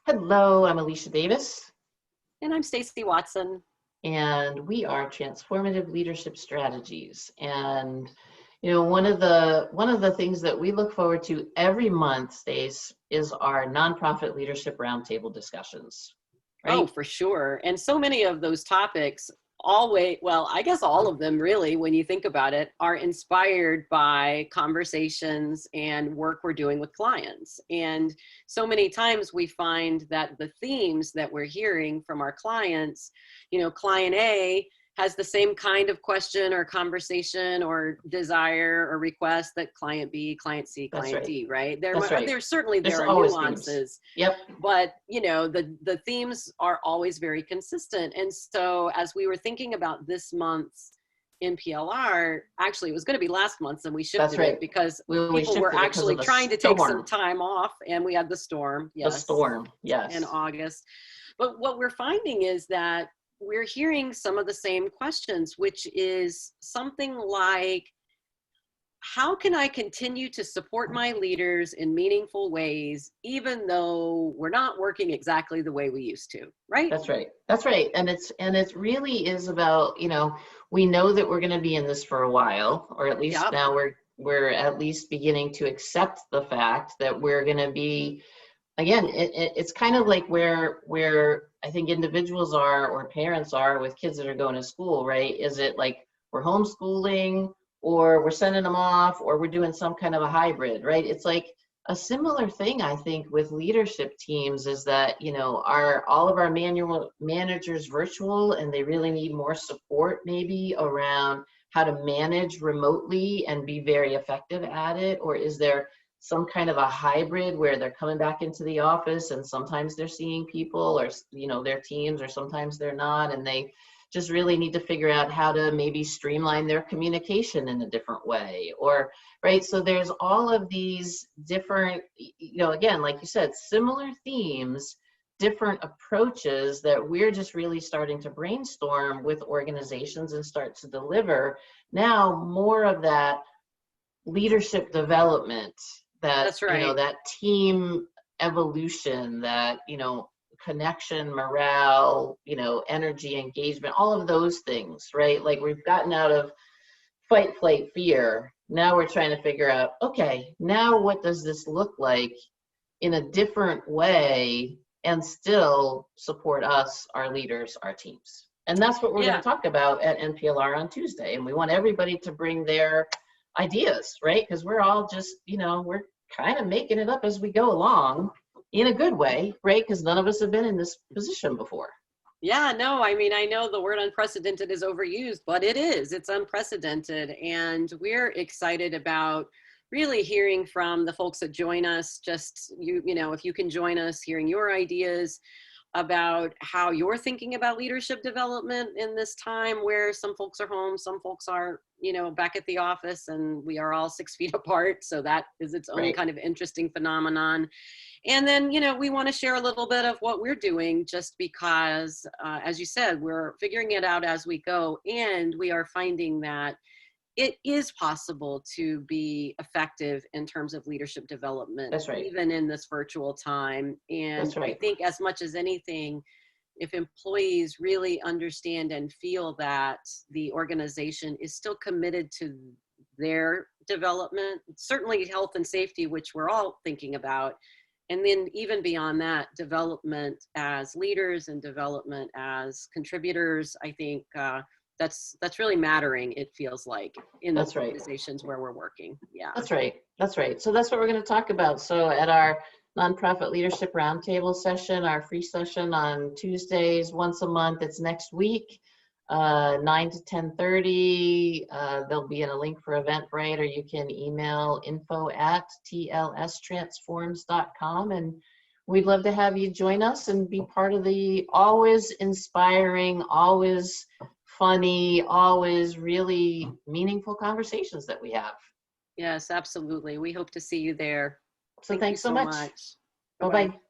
Hello, I'm Alicia Davis, And I'm Stacy Watson. and we are Transformative Leadership Strategies. And one of the things that we look forward to every month, Stace, is our nonprofit leadership roundtable discussions, Oh, right? for sure. And so many of those topics always, well, I guess all of them really, when you think about it, are inspired by conversations and work we're doing with clients. And so many times we find that the themes that we're hearing from our clients, client A has the same kind of question or conversation or desire or request that client B, client C, That's client right. D, right? That's right. There There's are always themes. nuances, Yep. but the themes are always very consistent. And so as we were thinking about this month's NPLR, actually it was going to be last month and we That's shifted it right. because We people were shifted it because actually of the trying to take some storm. time off, and we had the storm, The yes, storm, in yes. August. But what we're finding is that we're hearing some of the same questions, which is something like, how can I continue to support my leaders in meaningful ways, even though we're not working exactly the way we used to, right? That's right. That's right. And it really is about, we know that we're going to be in this for a while, or at least Yep. now we're at least beginning to accept the fact that we're going to be, again, it's kind of like where I think individuals are or parents are with kids that are going to school, right? Is it like we're homeschooling or we're sending them off or we're doing some kind of a hybrid, right? It's like a similar thing, I think, with leadership teams is that, are all of our manual managers virtual and they really need more support maybe around how to manage remotely and be very effective at it? Or is there some kind of a hybrid where they're coming back into the office and sometimes they're seeing people or, their teams, or sometimes they're not, and they just really need to figure out how to maybe streamline their communication in a different way, or right? So there's all of these different, again, like you said, similar themes, different approaches that we're just really starting to brainstorm with organizations and start to deliver now more of that leadership development, that That's right. that team evolution, that connection, morale, energy, engagement, all of those things, right? Like we've gotten out of fight, flight, fear. Now we're trying to figure out, okay, now what does this look like in a different way and still support us, our leaders, our teams? And that's what we're going Yeah. to talk about at NPLR on Tuesday. And we want everybody to bring their ideas, right? Because we're all just, we're kind of making it up as we go along in a good way, right? Because none of us have been in this position before. Yeah, no, I mean, I know the word unprecedented is overused, but it's unprecedented. And we're excited about really hearing from the folks that join us. Just, if you can join us, hearing your ideas about how you're thinking about leadership development in this time where some folks are home, some folks are, back at the office, and we are all 6 feet apart. So that is its own Right. kind of interesting phenomenon. And then, we want to share a little bit of what we're doing, just because, as you said, we're figuring it out as we go. And we are finding that it is possible to be effective in terms of leadership development, That's right. even in this virtual time. And That's I right. think as much as anything, if employees really understand and feel that the organization is still committed to their development, certainly health and safety, which we're all thinking about, and then even beyond that, development as leaders and development as contributors, I think that's really mattering, it feels like, in the That's right. organizations where we're working. Yeah. That's right. That's right. So that's what we're going to talk about. So at our nonprofit leadership roundtable session, our free session on Tuesdays once a month, it's next week, 9 to 10:30. There'll be a link for Eventbrite, or you can email info@tlstransforms.com, and we'd love to have you join us and be part of the always inspiring, always funny, always really meaningful conversations that we have. Yes, absolutely. We hope to see you there. So Thank you thanks so so much. much. Bye-bye. Bye-bye.